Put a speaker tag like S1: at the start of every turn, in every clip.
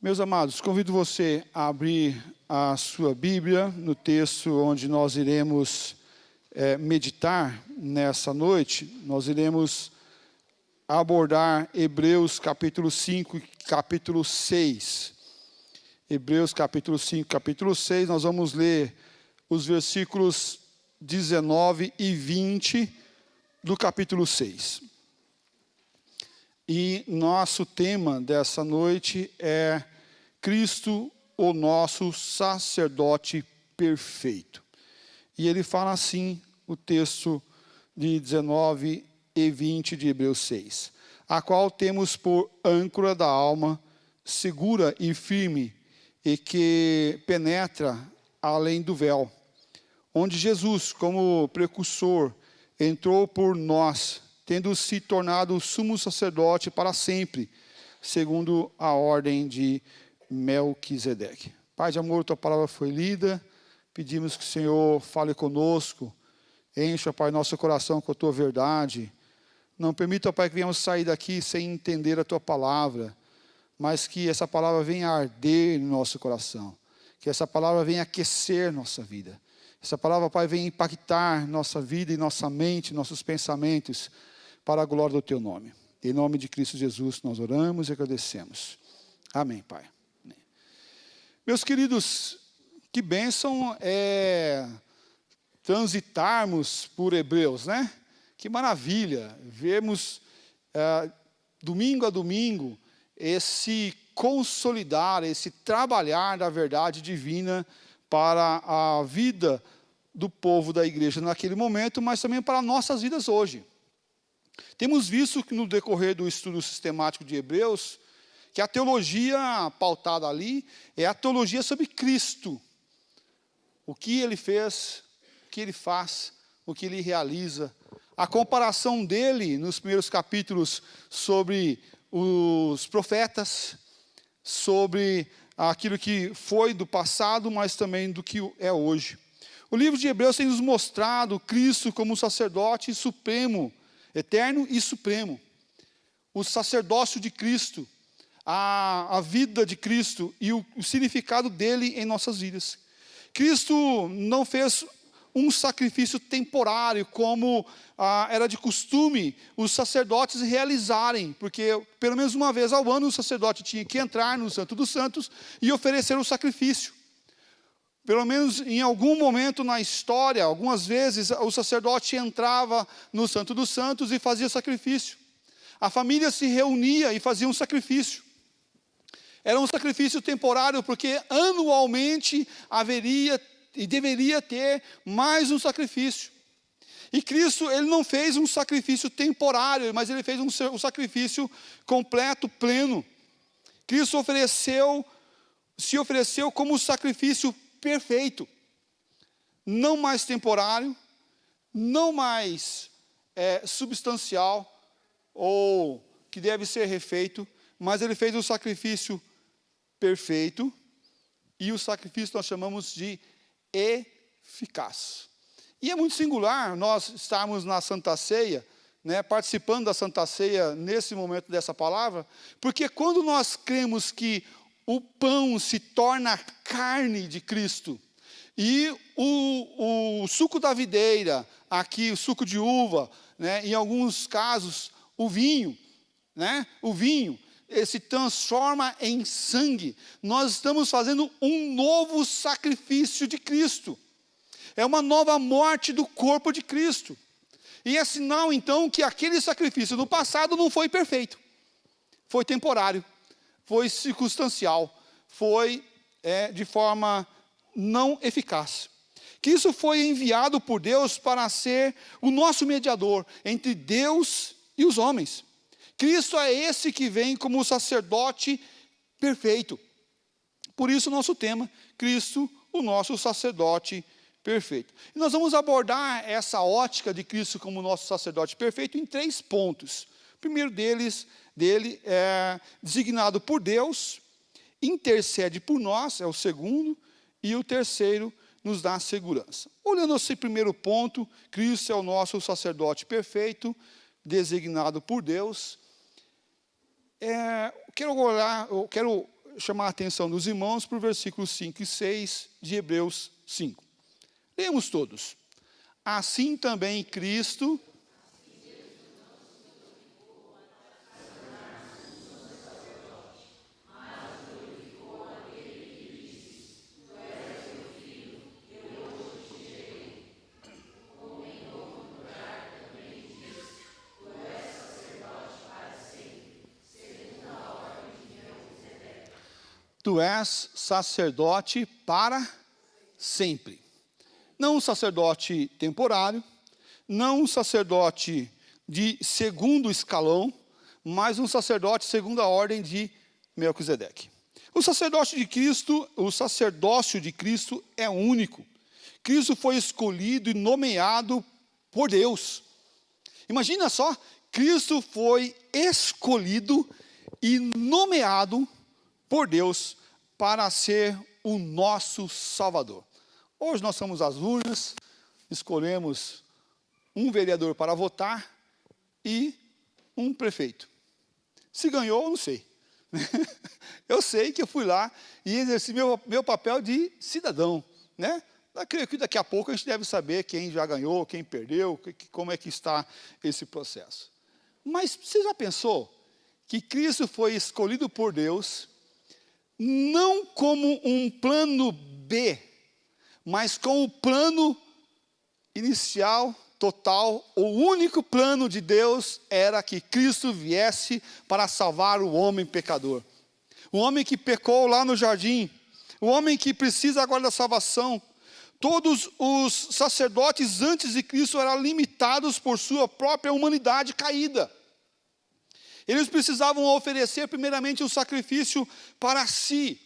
S1: Meus amados, convido você a abrir a sua Bíblia no texto onde nós iremos meditar nessa noite. Nós iremos abordar Hebreus capítulo 5 e capítulo 6. Hebreus capítulo 5 e capítulo 6, nós vamos ler os versículos 19 e 20 do capítulo 6. E nosso tema dessa noite é Cristo, o nosso sacerdote perfeito. E ele fala assim, o texto de 19 e 20 de Hebreus 6. A qual temos por âncora da alma, segura e firme, e que penetra além do véu, onde Jesus, como precursor, entrou por nós, tendo se tornado sumo sacerdote para sempre, segundo a ordem de Melquisedeque. Pai de amor, tua palavra foi lida, pedimos que o Senhor fale conosco, encha, Pai, nosso coração com a tua verdade. Não permita, Pai, que venhamos sair daqui sem entender a tua palavra, mas que essa palavra venha arder no nosso coração, que essa palavra venha aquecer nossa vida. Essa palavra, Pai, venha impactar nossa vida e nossa mente, nossos pensamentos, para a glória do teu nome. Em nome de Cristo Jesus nós oramos e agradecemos. Amém, Pai. Amém. Meus queridos, que bênção é transitarmos por Hebreus, né? Que maravilha vermos domingo a domingo esse consolidar, esse trabalhar da verdade divina para a vida do povo da igreja naquele momento, mas também para nossas vidas hoje. Temos visto que no decorrer do estudo sistemático de Hebreus, que a teologia pautada ali é a teologia sobre Cristo. O que ele fez, o que ele faz, o que ele realiza. A comparação dele nos primeiros capítulos sobre os profetas, sobre aquilo que foi do passado, mas também do que é hoje. O livro de Hebreus tem nos mostrado Cristo como sacerdote supremo, eterno e supremo. O sacerdócio de Cristo, a vida de Cristo e o significado dele em nossas vidas. Cristo não fez um sacrifício temporário, como era de costume os sacerdotes realizarem, porque pelo menos uma vez ao ano o sacerdote tinha que entrar no Santo dos Santos e oferecer um sacrifício. Pelo menos em algum momento na história, algumas vezes o sacerdote entrava no Santo dos Santos e fazia sacrifício. A família se reunia e fazia um sacrifício. Era um sacrifício temporário, porque anualmente haveria e deveria ter mais um sacrifício. E Cristo, ele não fez um sacrifício temporário, mas ele fez um sacrifício completo, pleno. Cristo se ofereceu como sacrifício perfeito, não mais temporário, não mais substancial, ou que deve ser refeito, mas ele fez um sacrifício perfeito, e o sacrifício nós chamamos de eficaz. E é muito singular nós estarmos na Santa Ceia, né, participando da Santa Ceia nesse momento dessa palavra, porque quando nós cremos que o pão se torna carne de Cristo, e o suco da videira, aqui o suco de uva, né, em alguns casos o vinho, se transforma em sangue. Nós estamos fazendo um novo sacrifício de Cristo. É uma nova morte do corpo de Cristo. E é sinal então que aquele sacrifício no passado não foi perfeito. Foi temporário. Foi circunstancial, foi de forma não eficaz. Cristo foi enviado por Deus para ser o nosso mediador entre Deus e os homens. Cristo é esse que vem como sacerdote perfeito. Por isso o nosso tema, Cristo, o nosso sacerdote perfeito. E nós vamos abordar essa ótica de Cristo como nosso sacerdote perfeito em 3 pontos. O primeiro dele é designado por Deus, intercede por nós, é o segundo, e o terceiro nos dá segurança. Olhando esse primeiro ponto, Cristo é o nosso sacerdote perfeito, designado por Deus. Eu quero chamar a atenção dos irmãos para o versículos 5 e 6 de Hebreus 5. Lemos todos. Assim também Cristo... Tu és sacerdote para sempre. Não um sacerdote temporário, não um sacerdote de segundo escalão, mas um sacerdote segundo a ordem de Melquisedeque. O sacerdócio de Cristo é único. Cristo foi escolhido e nomeado por Deus. Imagina só, Cristo foi escolhido e nomeado por Deus para ser o nosso Salvador. Hoje nós somos às urnas, escolhemos um vereador para votar e um prefeito. Se ganhou, eu não sei. Eu sei que eu fui lá e exerci meu papel de cidadão, né? Creio que daqui a pouco a gente deve saber quem já ganhou, quem perdeu, como é que está esse processo. Mas você já pensou que Cristo foi escolhido por Deus não como um plano B, mas com o plano inicial, total, o único plano de Deus era que Cristo viesse para salvar o homem pecador. O homem que pecou lá no jardim, o homem que precisa agora da salvação. Todos os sacerdotes antes de Cristo eram limitados por sua própria humanidade caída. Eles precisavam oferecer primeiramente um sacrifício para si,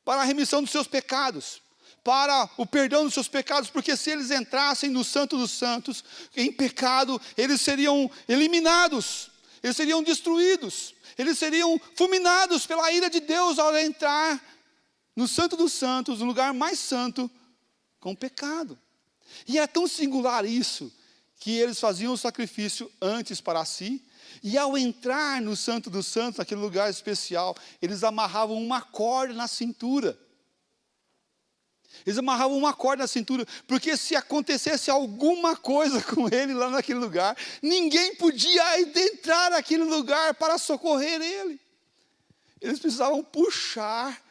S1: para a remissão dos seus pecados, para o perdão dos seus pecados, porque se eles entrassem no Santo dos Santos, em pecado, eles seriam eliminados, eles seriam destruídos, eles seriam fulminados pela ira de Deus ao entrar no Santo dos Santos, no lugar mais santo, com pecado. E é tão singular isso, que eles faziam o sacrifício antes para si, e ao entrar no Santo dos Santos, naquele lugar especial, eles amarravam uma corda na cintura. Eles amarravam uma corda na cintura, porque se acontecesse alguma coisa com ele lá naquele lugar, ninguém podia entrar naquele lugar para socorrer ele. Eles precisavam puxar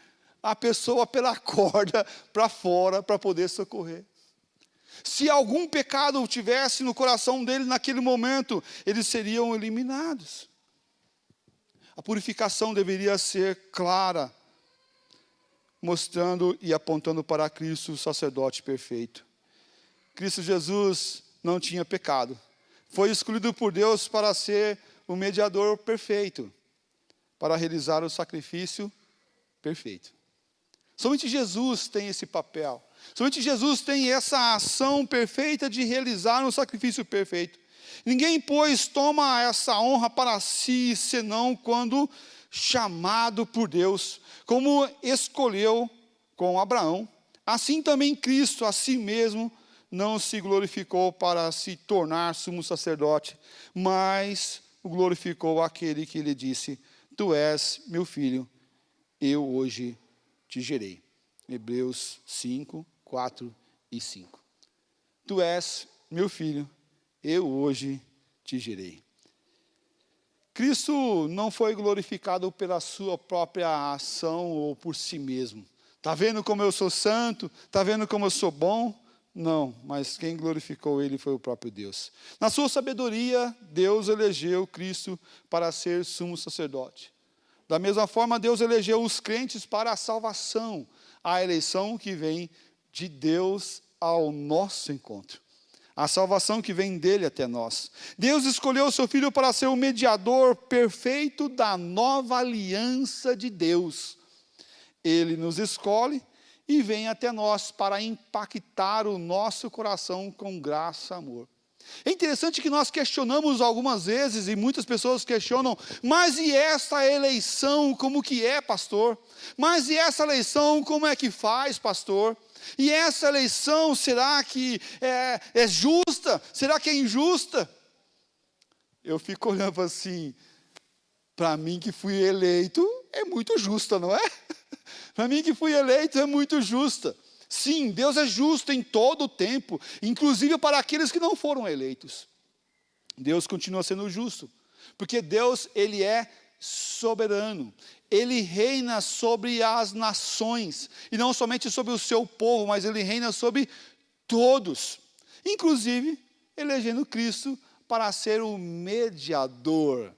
S1: a pessoa pela corda para fora para poder socorrer. Se algum pecado tivesse no coração dele naquele momento, eles seriam eliminados. A purificação deveria ser clara, mostrando e apontando para Cristo, o sacerdote perfeito. Cristo Jesus não tinha pecado. Foi escolhido por Deus para ser o mediador perfeito, para realizar o sacrifício perfeito. Somente Jesus tem esse papel. Somente Jesus tem essa ação perfeita de realizar um sacrifício perfeito. Ninguém, pois, toma essa honra para si, senão quando chamado por Deus, como escolheu com Abraão. Assim também Cristo, a si mesmo, não se glorificou para se tornar sumo sacerdote, mas o glorificou aquele que lhe disse: Tu és meu filho, eu hoje te gerei. Hebreus 5, 4 e 5. Tu és meu filho, eu hoje te gerei. Cristo não foi glorificado pela sua própria ação ou por si mesmo. Está vendo como eu sou santo? Está vendo como eu sou bom? Não, mas quem glorificou ele foi o próprio Deus. Na sua sabedoria, Deus elegeu Cristo para ser sumo sacerdote. Da mesma forma, Deus elegeu os crentes para a salvação, a eleição que vem de Deus ao nosso encontro. A salvação que vem dele até nós. Deus escolheu o seu Filho para ser o mediador perfeito da nova aliança de Deus. Ele nos escolhe e vem até nós para impactar o nosso coração com graça e amor. É interessante que nós questionamos algumas vezes, e muitas pessoas questionam: mas e essa eleição, como que é, pastor? Mas e essa eleição, como é que faz, pastor? E essa eleição, será que é justa? Será que é injusta? Eu fico olhando assim, Para mim que fui eleito, é muito justa, não é? Para mim que fui eleito, é muito justa. Sim, Deus é justo em todo o tempo, inclusive para aqueles que não foram eleitos. Deus continua sendo justo, porque Deus, Ele é soberano. Ele reina sobre as nações, e não somente sobre o seu povo, mas Ele reina sobre todos, inclusive elegendo Cristo para ser o mediador.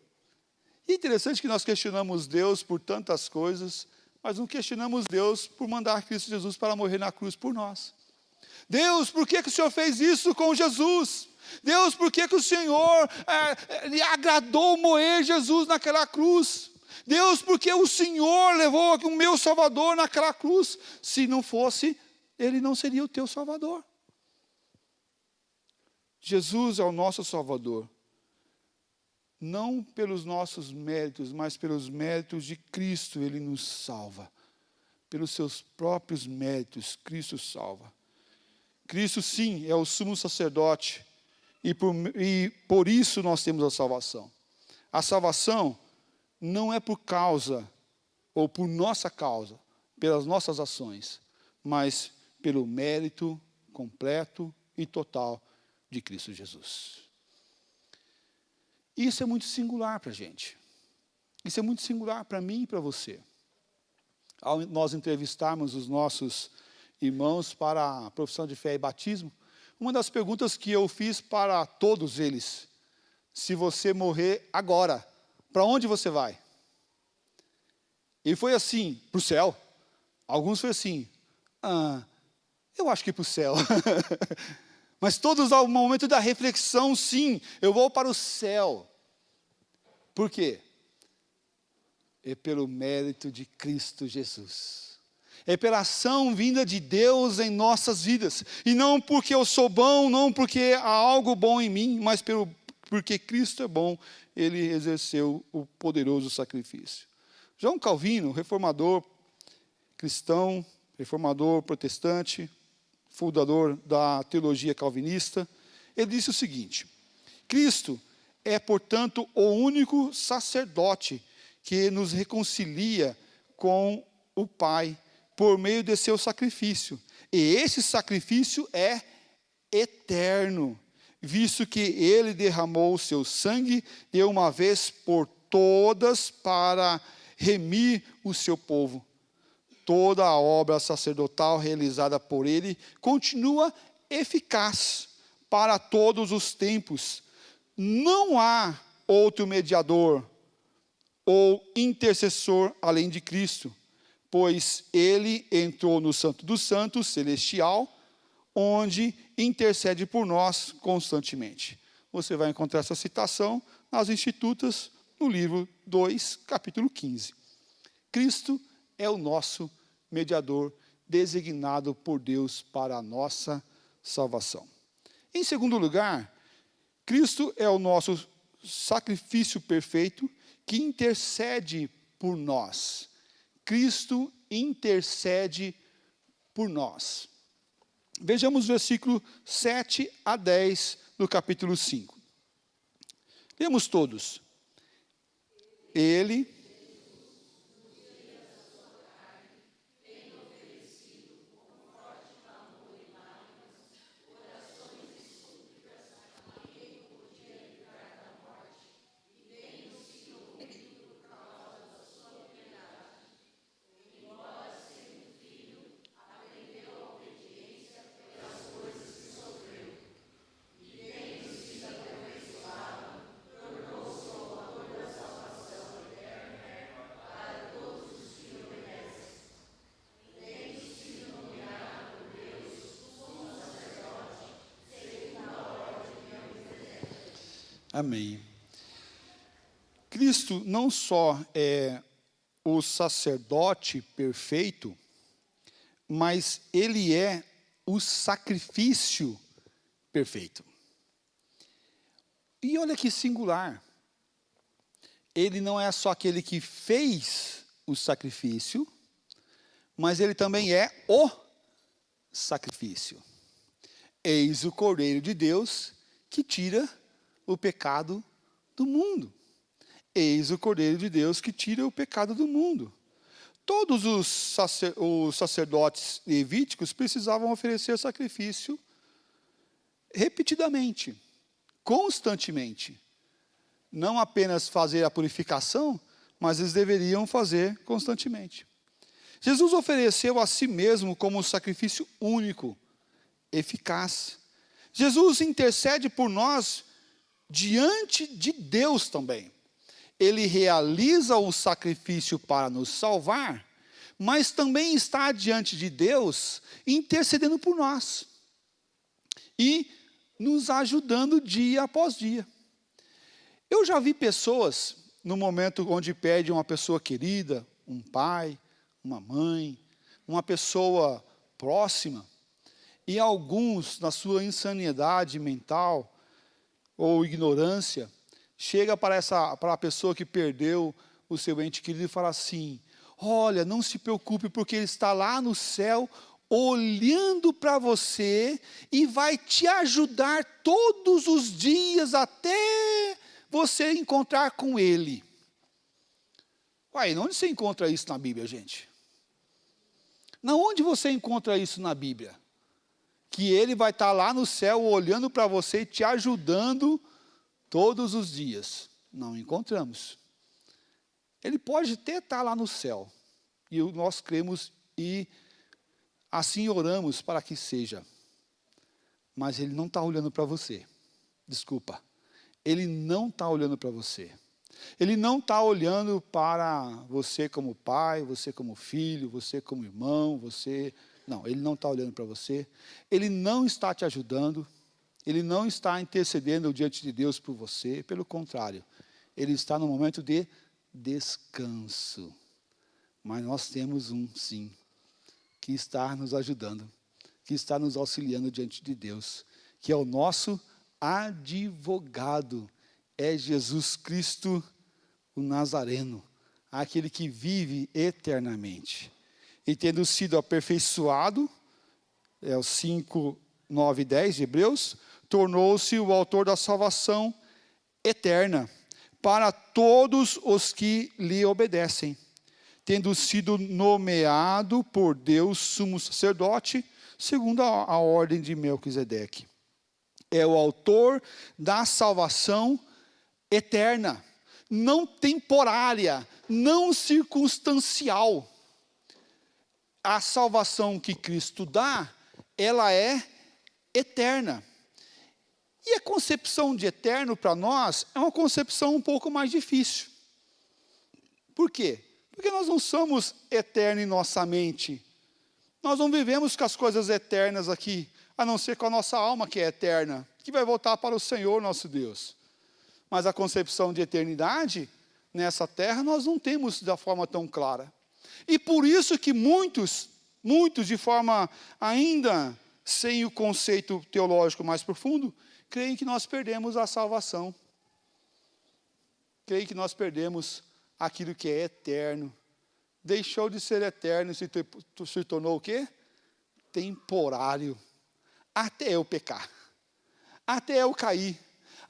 S1: E é interessante que nós questionamos Deus por tantas coisas, mas não questionamos Deus por mandar Cristo Jesus para morrer na cruz por nós. Deus, por que o Senhor fez isso com Jesus? Deus, por que o Senhor lhe agradou moer Jesus naquela cruz? Deus, por que o Senhor levou o meu Salvador naquela cruz? Se não fosse, Ele não seria o teu Salvador. Jesus é o nosso Salvador. Não pelos nossos méritos, mas pelos méritos de Cristo, Ele nos salva. Pelos seus próprios méritos, Cristo salva. Cristo, sim, é o sumo sacerdote, e por isso nós temos a salvação. A salvação não é por causa, ou por nossa causa, pelas nossas ações, mas pelo mérito completo e total de Cristo Jesus. Isso é muito singular para a gente. Isso é muito singular para mim e para você. Ao nós entrevistarmos os nossos irmãos para a profissão de fé e batismo, uma das perguntas que eu fiz para todos eles: se você morrer agora, para onde você vai? E foi assim, para o céu. Alguns foi assim, eu acho que para o céu. Mas todos ao momento da reflexão, sim, eu vou para o céu. Por quê? É pelo mérito de Cristo Jesus. É pela ação vinda de Deus em nossas vidas. E não porque eu sou bom, não porque há algo bom em mim, mas porque Cristo é bom, Ele exerceu o poderoso sacrifício. João Calvino, reformador cristão, reformador protestante, fundador da teologia calvinista, ele disse o seguinte: Cristo é, portanto, o único sacerdote que nos reconcilia com o Pai por meio de seu sacrifício. E esse sacrifício é eterno, visto que ele derramou o seu sangue de uma vez por todas para remir o seu povo. Toda a obra sacerdotal realizada por ele continua eficaz para todos os tempos. Não há outro mediador ou intercessor além de Cristo, pois ele entrou no Santo dos Santos celestial, onde intercede por nós constantemente. Você vai encontrar essa citação nas Institutas, no livro 2, capítulo 15. Cristo é o nosso mediador designado por Deus para a nossa salvação. Em segundo lugar, Cristo é o nosso sacrifício perfeito que intercede por nós. Cristo intercede por nós. Vejamos o versículo 7 a 10 do capítulo 5. Lemos todos. Ele Amém. Cristo não só é o sacerdote perfeito, mas Ele é o sacrifício perfeito. E olha que singular. Ele não é só aquele que fez o sacrifício, mas Ele também é o sacrifício. Eis o Cordeiro de Deus que tira o pecado do mundo. eis o Cordeiro de Deus que tira o pecado do mundo. Todos os sacerdotes levíticos precisavam oferecer sacrifício repetidamente, constantemente. Não apenas fazer a purificação, mas eles deveriam fazer constantemente. Jesus ofereceu a si mesmo como um sacrifício único, eficaz. Jesus intercede por nós diante de Deus também. Ele realiza o sacrifício para nos salvar, mas também está diante de Deus intercedendo por nós e nos ajudando dia após dia. Eu já vi pessoas, no momento onde perdem uma pessoa querida, um pai, uma mãe, uma pessoa próxima, e alguns, na sua insanidade mental ou ignorância, chega para a pessoa que perdeu o seu ente querido e fala assim: olha, não se preocupe, porque ele está lá no céu, olhando para você, e vai te ajudar todos os dias, até você encontrar com ele. Uai, onde você encontra isso na Bíblia, gente? Onde você encontra isso na Bíblia? Que ele vai estar lá no céu, olhando para você e te ajudando todos os dias. Não encontramos. Ele pode até estar lá no céu, e nós cremos e assim oramos para que seja. Mas ele não está olhando para você. Desculpa. Ele não está olhando para você. Ele não está olhando para você como pai, você como filho, você como irmão, você... Não, ele não está olhando para você. Ele não está te ajudando. Ele não está intercedendo diante de Deus por você. Pelo contrário, ele está no momento de descanso. Mas nós temos um sim, que está nos ajudando, que está nos auxiliando diante de Deus, que é o nosso advogado, é Jesus Cristo, o Nazareno, aquele que vive eternamente. E tendo sido aperfeiçoado, é o 5, 9 e 10 de Hebreus, tornou-se o autor da salvação eterna para todos os que lhe obedecem, tendo sido nomeado por Deus sumo sacerdote, segundo a ordem de Melquisedeque. É o autor da salvação eterna, não temporária, não circunstancial. A salvação que Cristo dá, ela é eterna. E a concepção de eterno para nós é uma concepção um pouco mais difícil. Por quê? Porque nós não somos eternos em nossa mente. Nós não vivemos com as coisas eternas aqui, a não ser com a nossa alma que é eterna, que vai voltar para o Senhor nosso Deus. Mas a concepção de eternidade nessa terra nós não temos da forma tão clara. E por isso que muitos de forma ainda sem o conceito teológico mais profundo, creem que nós perdemos a salvação. Creem que nós perdemos aquilo que é eterno. Deixou de ser eterno e se tornou o quê? Temporário. Até eu pecar. Até eu cair.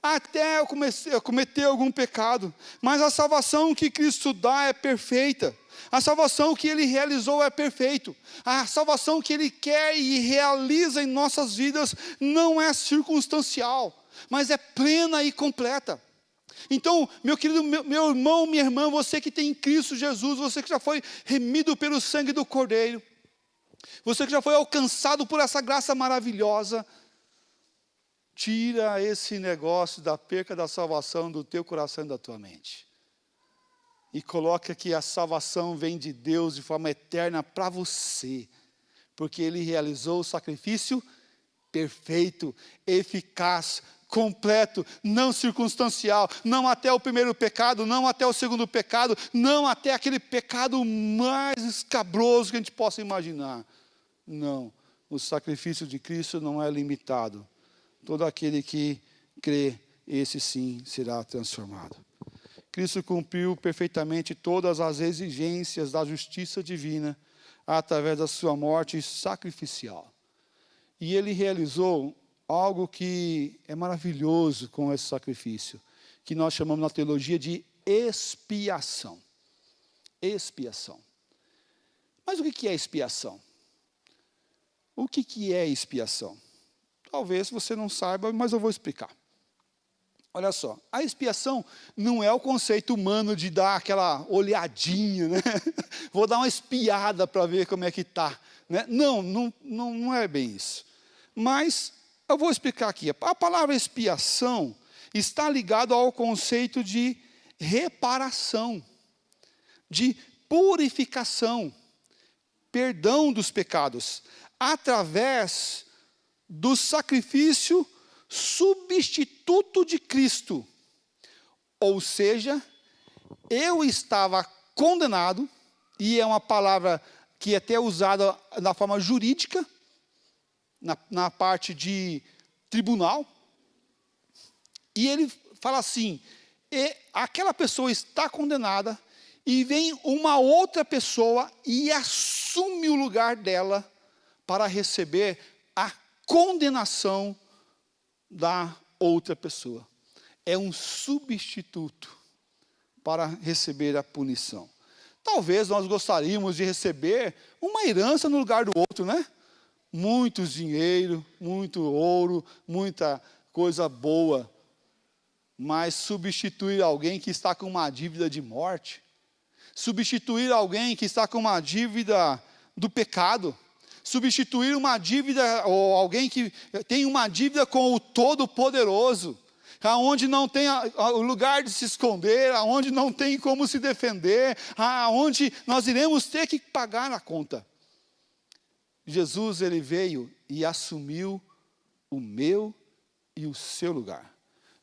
S1: Até eu cometer algum pecado. Mas a salvação que Cristo dá é perfeita. A salvação que Ele realizou é perfeito. A salvação que Ele quer e realiza em nossas vidas não é circunstancial, mas é plena e completa. Então, meu querido, meu irmão, minha irmã, você que tem em Cristo Jesus, você que já foi remido pelo sangue do Cordeiro, você que já foi alcançado por essa graça maravilhosa, tira esse negócio da perca da salvação do teu coração e da tua mente. E coloca que a salvação vem de Deus de forma eterna para você. Porque Ele realizou o sacrifício perfeito, eficaz, completo, não circunstancial. Não até o primeiro pecado, não até o segundo pecado, não até aquele pecado mais escabroso que a gente possa imaginar. Não, o sacrifício de Cristo não é limitado. Todo aquele que crê, esse sim será transformado. Cristo cumpriu perfeitamente todas as exigências da justiça divina através da sua morte sacrificial. E Ele realizou algo que é maravilhoso com esse sacrifício, que nós chamamos na teologia de expiação. Expiação. Mas o que é expiação? O que é expiação? Talvez você não saiba, mas eu vou explicar. Olha só, a expiação não é o conceito humano de dar aquela olhadinha, né? Vou dar uma espiada para ver como é que está. Né? Não é bem isso. Mas eu vou explicar aqui. A palavra expiação está ligada ao conceito de reparação, de purificação, perdão dos pecados, através do sacrifício substituto de Cristo. Ou seja, eu estava condenado, e é uma palavra que é até usada na forma jurídica, na parte de tribunal, e ele fala assim, aquela pessoa está condenada, e vem uma outra pessoa e assume o lugar dela para receber a condenação da outra pessoa. É um substituto para receber a punição. Talvez nós gostaríamos de receber uma herança no lugar do outro, né? Muito dinheiro, muito ouro, muita coisa boa. Mas substituir alguém que está com uma dívida de morte, substituir alguém que está com uma dívida do pecado, substituir uma dívida, ou alguém que tem uma dívida com o Todo-Poderoso, aonde não tem o lugar de se esconder, aonde não tem como se defender, aonde nós iremos ter que pagar a conta. Jesus, ele veio e assumiu o meu e o seu lugar.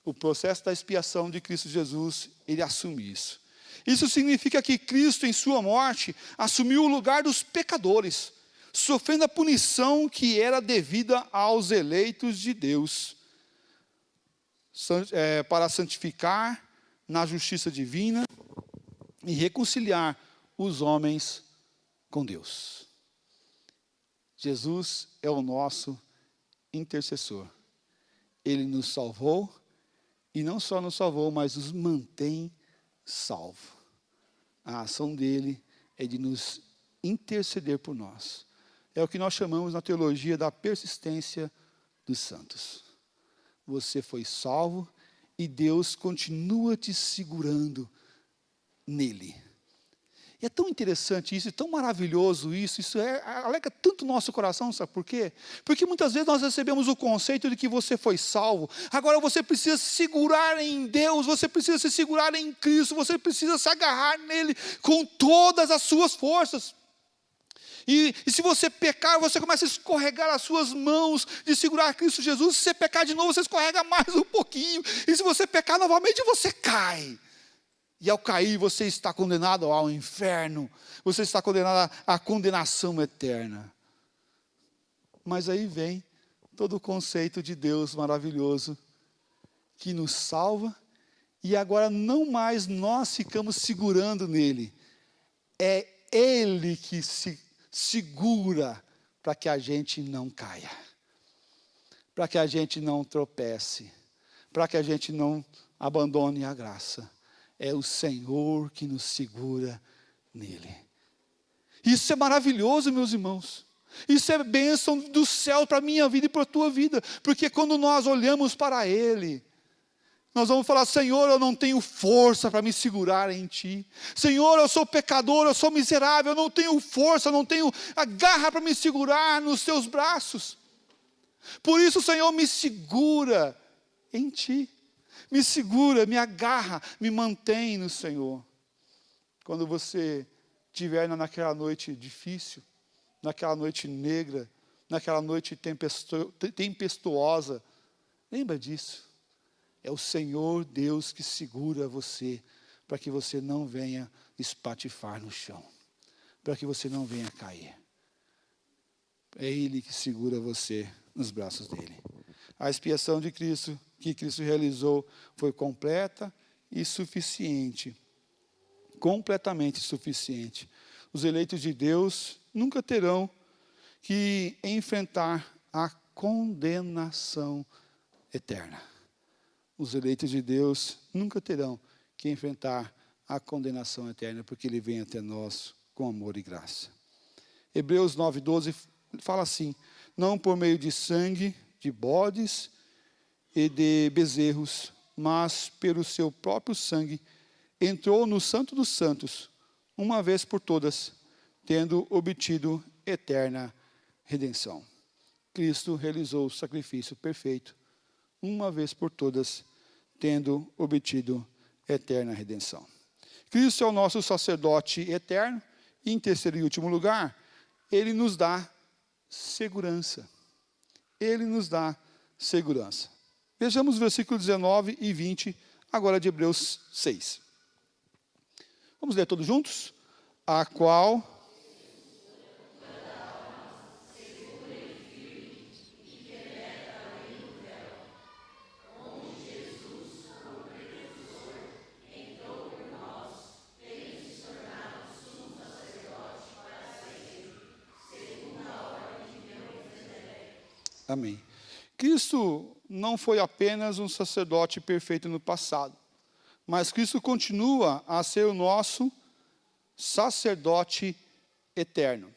S1: O processo da expiação de Cristo Jesus, ele assume isso. Isso significa que Cristo, em sua morte, assumiu o lugar dos pecadores, sofrendo a punição que era devida aos eleitos de Deus, para santificar na justiça divina e reconciliar os homens com Deus. Jesus é o nosso intercessor. Ele nos salvou, e não só nos salvou, mas nos mantém salvo. A ação dele é de nos interceder por nós. É o que nós chamamos na teologia da persistência dos santos. Você foi salvo e Deus continua te segurando nele. E é tão interessante isso, é tão maravilhoso isso alegra tanto o nosso coração, sabe por quê? Porque muitas vezes nós recebemos o conceito de que você foi salvo, agora você precisa se segurar em Deus, você precisa se segurar em Cristo, você precisa se agarrar nele com todas as suas forças. E se você pecar, você começa a escorregar as suas mãos de segurar Cristo Jesus. Se você pecar de novo, você escorrega mais um pouquinho. E se você pecar novamente, você cai. E ao cair, você está condenado ao inferno. Você está condenado à condenação eterna. Mas aí vem todo o conceito de Deus maravilhoso, que nos salva, e agora não mais nós ficamos segurando nele. É ele que se segura para que a gente não caia, para que a gente não tropece, para que a gente não abandone a graça. É o Senhor que nos segura nele. Isso é maravilhoso, meus irmãos. Isso é bênção do céu para a minha vida e para a tua vida. Porque quando nós olhamos para ele, nós vamos falar, Senhor, eu não tenho força para me segurar em Ti. Senhor, eu sou pecador, eu sou miserável, eu não tenho força, eu não tenho a garra para me segurar nos Teus braços. Por isso, Senhor, me segura em Ti. Me segura, me agarra, me mantém no Senhor. Quando você estiver naquela noite difícil, naquela noite negra, naquela noite tempestuosa, lembra disso. É o Senhor Deus que segura você, para que você não venha espatifar no chão, para que você não venha cair. É Ele que segura você nos braços dele. A expiação de Cristo, que Cristo realizou, foi completa e suficiente. Completamente suficiente. Os eleitos de Deus nunca terão que enfrentar a condenação eterna. Os eleitos de Deus nunca terão que enfrentar a condenação eterna, porque Ele vem até nós com amor e graça. Hebreus 9:12 fala assim: não por meio de sangue, de bodes e de bezerros, mas pelo seu próprio sangue, entrou no Santo dos Santos, uma vez por todas, tendo obtido eterna redenção. Cristo realizou o sacrifício perfeito, uma vez por todas, tendo obtido eterna redenção. Cristo é o nosso sacerdote eterno, e em terceiro e último lugar, Ele nos dá segurança. Ele nos dá segurança. Vejamos os versículos 19 e 20, agora de Hebreus 6. Vamos ler todos juntos? A qual... Amém. Cristo não foi apenas um sacerdote perfeito no passado, mas Cristo continua a ser o nosso sacerdote eterno.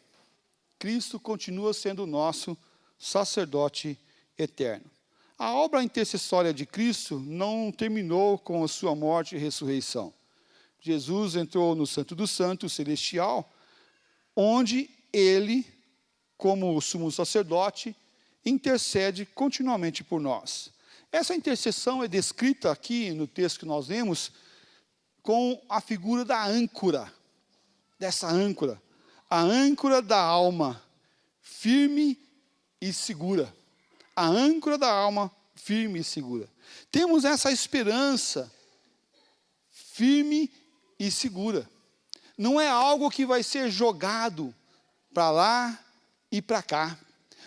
S1: Cristo continua sendo o nosso sacerdote eterno. A obra intercessória de Cristo não terminou com a sua morte e ressurreição. Jesus entrou no Santo dos Santos celestial, onde Ele, como o sumo sacerdote, intercede continuamente por nós. Essa intercessão é descrita aqui no texto que nós lemos com a figura da âncora, dessa âncora, a âncora da alma, firme e segura. A âncora da alma, firme e segura. Temos essa esperança firme e segura. Não é algo que vai ser jogado para lá e para cá.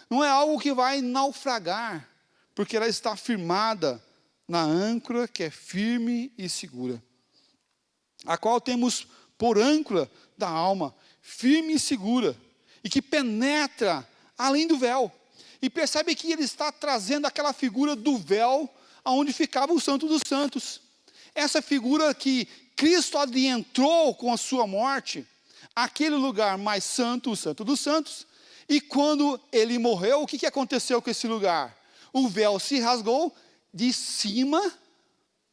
S1: Não é algo que vai naufragar, porque ela está firmada na âncora que é firme e segura. A qual temos por âncora da alma, firme e segura, e que penetra além do véu. E percebe que ele está trazendo aquela figura do véu, aonde ficava o Santo dos Santos. Essa figura que Cristo adentrou com a sua morte, aquele lugar mais santo, o Santo dos Santos. E quando ele morreu, o que aconteceu com esse lugar? O véu se rasgou de cima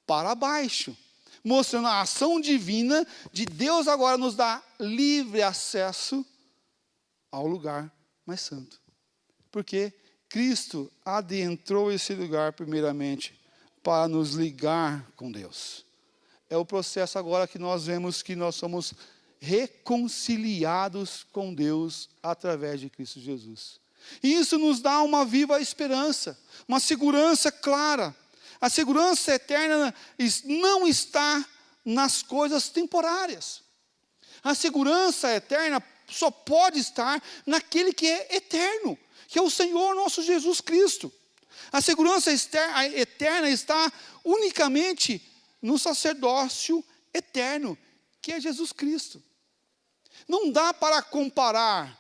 S1: para baixo, mostrando a ação divina de Deus agora nos dá livre acesso ao lugar mais santo. Porque Cristo adentrou esse lugar primeiramente para nos ligar com Deus. É o processo agora que nós vemos que nós somos reconciliados com Deus através de Cristo Jesus. E isso nos dá uma viva esperança, uma segurança clara. A segurança eterna não está nas coisas temporárias. A segurança eterna só pode estar naquele que é eterno, que é o Senhor nosso Jesus Cristo. A segurança eterna está unicamente no sacerdócio eterno, que é Jesus Cristo. Não dá para comparar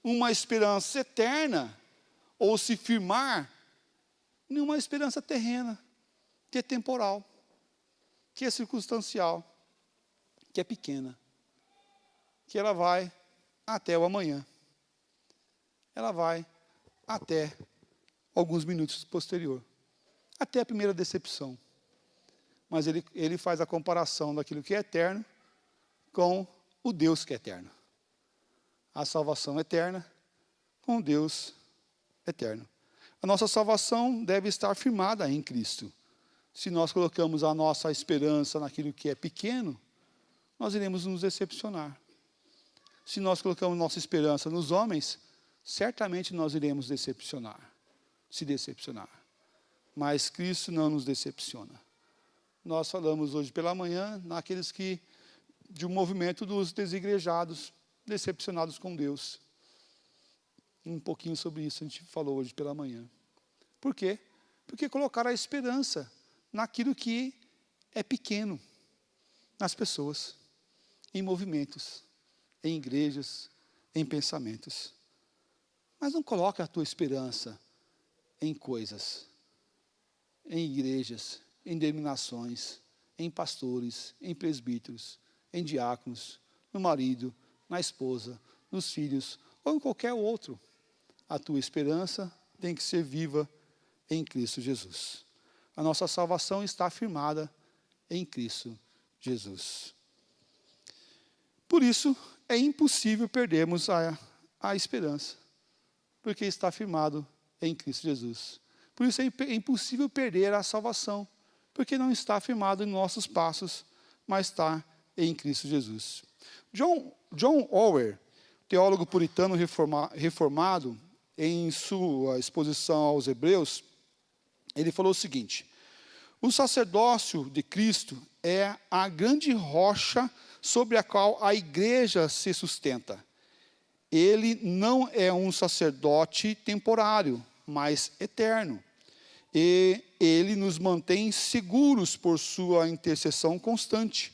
S1: uma esperança eterna ou se firmar em uma esperança terrena, que é temporal, que é circunstancial, que é pequena, que ela vai até o amanhã. Ela vai até alguns minutos posterior, até a primeira decepção. Mas ele faz a comparação daquilo que é eterno com o Deus que é eterno. A salvação eterna com o Deus eterno. A nossa salvação deve estar firmada em Cristo. Se nós colocamos a nossa esperança naquilo que é pequeno, nós iremos nos decepcionar. Se nós colocamos nossa esperança nos homens, certamente nós iremos se decepcionar. Mas Cristo não nos decepciona. Nós falamos hoje pela manhã naqueles que de um movimento dos desigrejados, decepcionados com Deus. Um pouquinho sobre isso a gente falou hoje pela manhã. Por quê? Porque colocaram a esperança naquilo que é pequeno, nas pessoas, em movimentos, em igrejas, em pensamentos. Mas não coloque a tua esperança em coisas, em igrejas, em denominações, em pastores, em presbíteros, em diáconos, no marido, na esposa, nos filhos ou em qualquer outro. A tua esperança tem que ser viva em Cristo Jesus. A nossa salvação está firmada em Cristo Jesus. Por isso, é impossível perdermos a esperança, porque está firmado em Cristo Jesus. Por isso é impossível perder a salvação, porque não está firmado em nossos passos, mas está em Cristo Jesus. John Owen, teólogo puritano reformado, em sua exposição aos Hebreus, ele falou o seguinte: o sacerdócio de Cristo é a grande rocha sobre a qual a igreja se sustenta. Ele não é um sacerdote temporário, mas eterno. E ele nos mantém seguros por sua intercessão constante.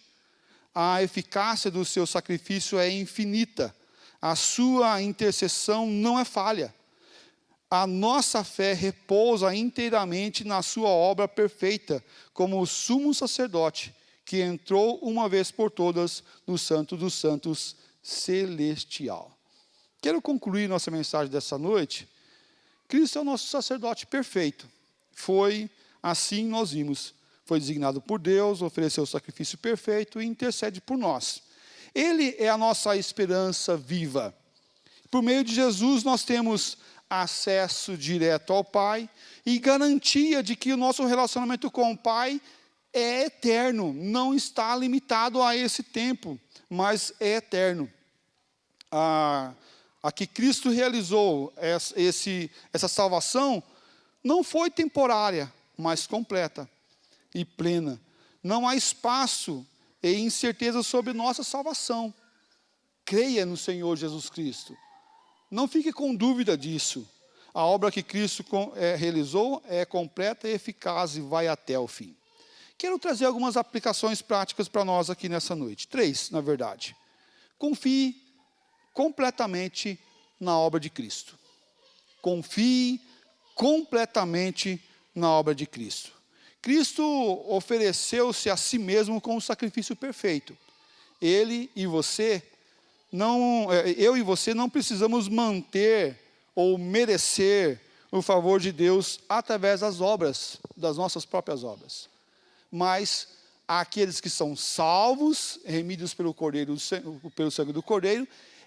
S1: A eficácia do seu sacrifício é infinita. A sua intercessão não é falha. A nossa fé repousa inteiramente na sua obra perfeita, como o sumo sacerdote, que entrou uma vez por todas no Santo dos Santos celestial. Quero concluir nossa mensagem dessa noite. Cristo é o nosso sacerdote perfeito. Foi assim nós vimos. Foi designado por Deus, ofereceu o sacrifício perfeito e intercede por nós. Ele é a nossa esperança viva. Por meio de Jesus nós temos acesso direto ao Pai e garantia de que o nosso relacionamento com o Pai é eterno, não está limitado a esse tempo, mas é eterno. A que Cristo realizou essa salvação não foi temporária, mas completa e plena. Não há espaço e incerteza sobre nossa salvação. Creia no Senhor Jesus Cristo. Não fique com dúvida disso. A obra que Cristo realizou é completa e eficaz e vai até o fim. Quero trazer algumas aplicações práticas para nós aqui nessa noite. 3, na verdade. Confie completamente na obra de Cristo. Confie completamente na obra de Cristo. Cristo ofereceu-se a si mesmo como sacrifício perfeito. Eu e você não precisamos manter ou merecer o favor de Deus através das obras, das nossas próprias obras. Mas aqueles que são salvos, remidos pelo sangue do Cordeiro,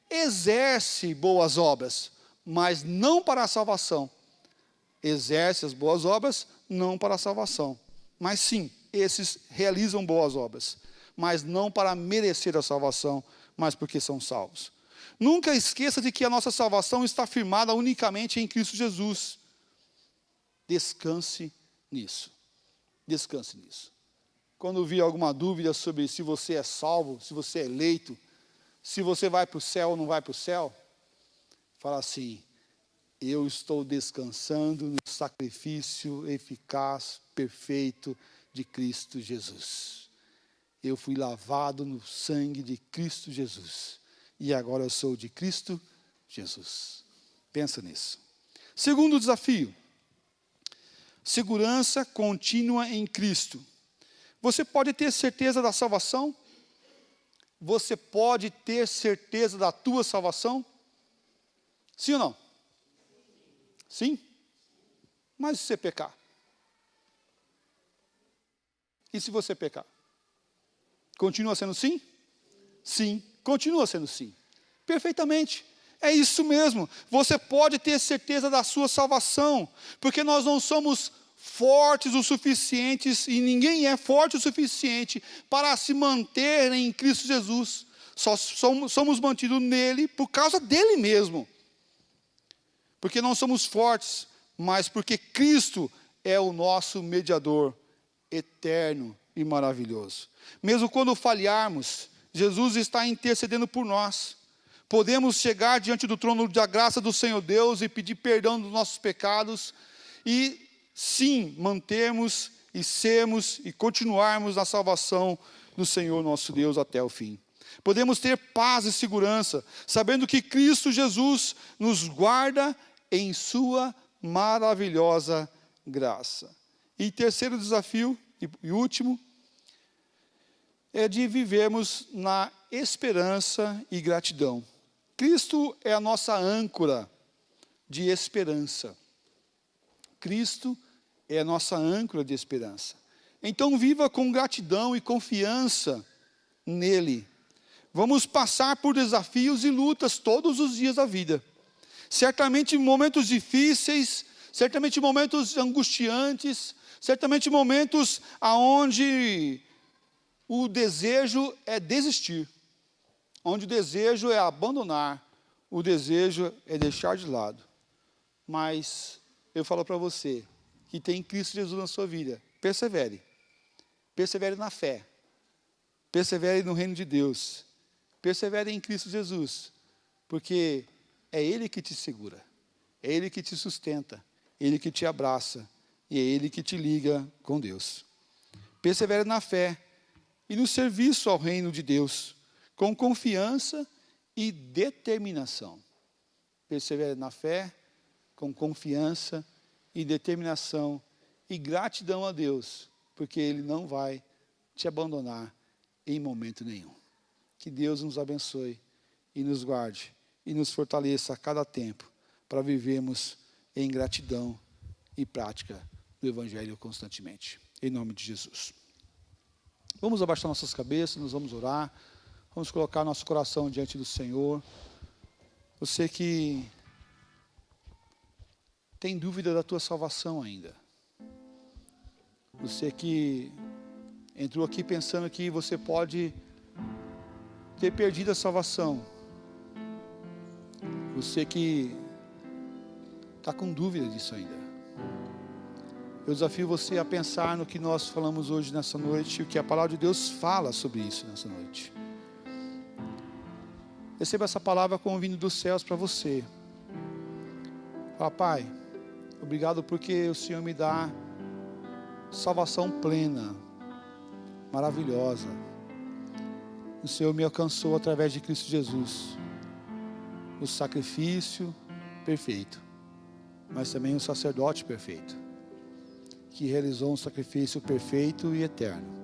S1: exerce boas obras, mas não para a salvação. Exerce as boas obras, não para a salvação. Mas sim, esses realizam boas obras, mas não para merecer a salvação, mas porque são salvos. Nunca esqueça de que a nossa salvação está firmada unicamente em Cristo Jesus. Descanse nisso. Descanse nisso. Quando vier alguma dúvida sobre se você é salvo, se você é eleito, se você vai para o céu ou não vai para o céu, fala assim: eu estou descansando no sacrifício eficaz, perfeito de Cristo Jesus. Eu fui lavado no sangue de Cristo Jesus. E agora eu sou de Cristo Jesus. Pensa nisso. Segundo desafio. Segurança contínua em Cristo. Você pode ter certeza da salvação? Você pode ter certeza da tua salvação? Sim ou não? Sim? Mas se você pecar? E se você pecar? Continua sendo sim? Sim, continua sendo sim. Perfeitamente. É isso mesmo. Você pode ter certeza da sua salvação, porque nós não somos fortes o suficientes, e ninguém é forte o suficiente para se manter em Cristo Jesus. Só somos mantidos nele por causa dele mesmo. Porque não somos fortes, mas porque Cristo é o nosso mediador eterno e maravilhoso. Mesmo quando falharmos, Jesus está intercedendo por nós. Podemos chegar diante do trono da graça do Senhor Deus e pedir perdão dos nossos pecados e, sim, mantermos e sermos e continuarmos na salvação do Senhor nosso Deus até o fim. Podemos ter paz e segurança, sabendo que Cristo Jesus nos guarda em sua maravilhosa graça. E terceiro desafio, e último, é de vivermos na esperança e gratidão. Cristo é a nossa âncora de esperança. Cristo é a nossa âncora de esperança. Então viva com gratidão e confiança nele. Vamos passar por desafios e lutas todos os dias da vida. Certamente momentos difíceis, certamente momentos angustiantes, certamente momentos aonde o desejo é desistir, onde o desejo é abandonar, o desejo é deixar de lado. Mas eu falo para você que tem Cristo Jesus na sua vida, persevere. Persevere na fé. Persevere no reino de Deus. Persevere em Cristo Jesus, porque é Ele que te segura, é Ele que te sustenta, é Ele que te abraça e é Ele que te liga com Deus. Persevere na fé e no serviço ao reino de Deus, com confiança e determinação. Persevere na fé, com confiança e determinação e gratidão a Deus, porque Ele não vai te abandonar em momento nenhum. Que Deus nos abençoe e nos guarde e nos fortaleça a cada tempo para vivermos em gratidão e prática do Evangelho constantemente. Em nome de Jesus. Vamos abaixar nossas cabeças, nós vamos orar, vamos colocar nosso coração diante do Senhor. Você que tem dúvida da tua salvação ainda. Você que entrou aqui pensando que você pode ter perdido a salvação. Você que está com dúvida disso ainda. Eu desafio você a pensar no que nós falamos hoje nessa noite, o que a palavra de Deus fala sobre isso nessa noite. Receba essa palavra como vindo dos céus para você. Fala, Pai, obrigado porque o Senhor me dá salvação plena, maravilhosa. O Senhor me alcançou através de Cristo Jesus, o sacrifício perfeito, mas também o sacerdote perfeito, que realizou um sacrifício perfeito e eterno.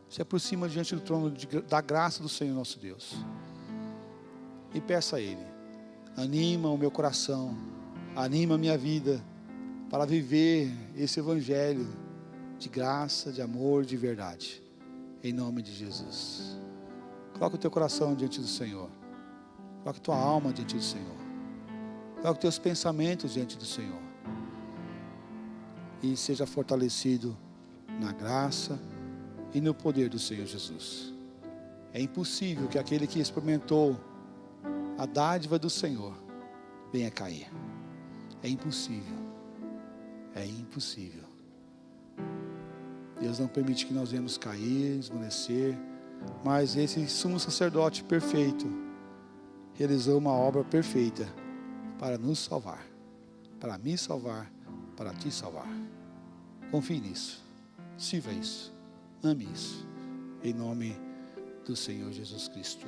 S1: Se aproxima diante do trono da graça do Senhor nosso Deus e peça a Ele: anima o meu coração, anima a minha vida para viver esse evangelho de graça, de amor, de verdade. Em nome de Jesus. Coloca o teu coração diante do Senhor. Coloca a tua alma diante do Senhor. Coloca os teus pensamentos diante do Senhor. E seja fortalecido na graça e no poder do Senhor Jesus. É impossível que aquele que experimentou a dádiva do Senhor venha cair. É impossível. É impossível. Deus não permite que nós venhamos cair, esmorecer, mas esse sumo sacerdote perfeito realizou uma obra perfeita para nos salvar, para me salvar, para te salvar. Confie nisso, sirva isso, ame isso, em nome do Senhor Jesus Cristo.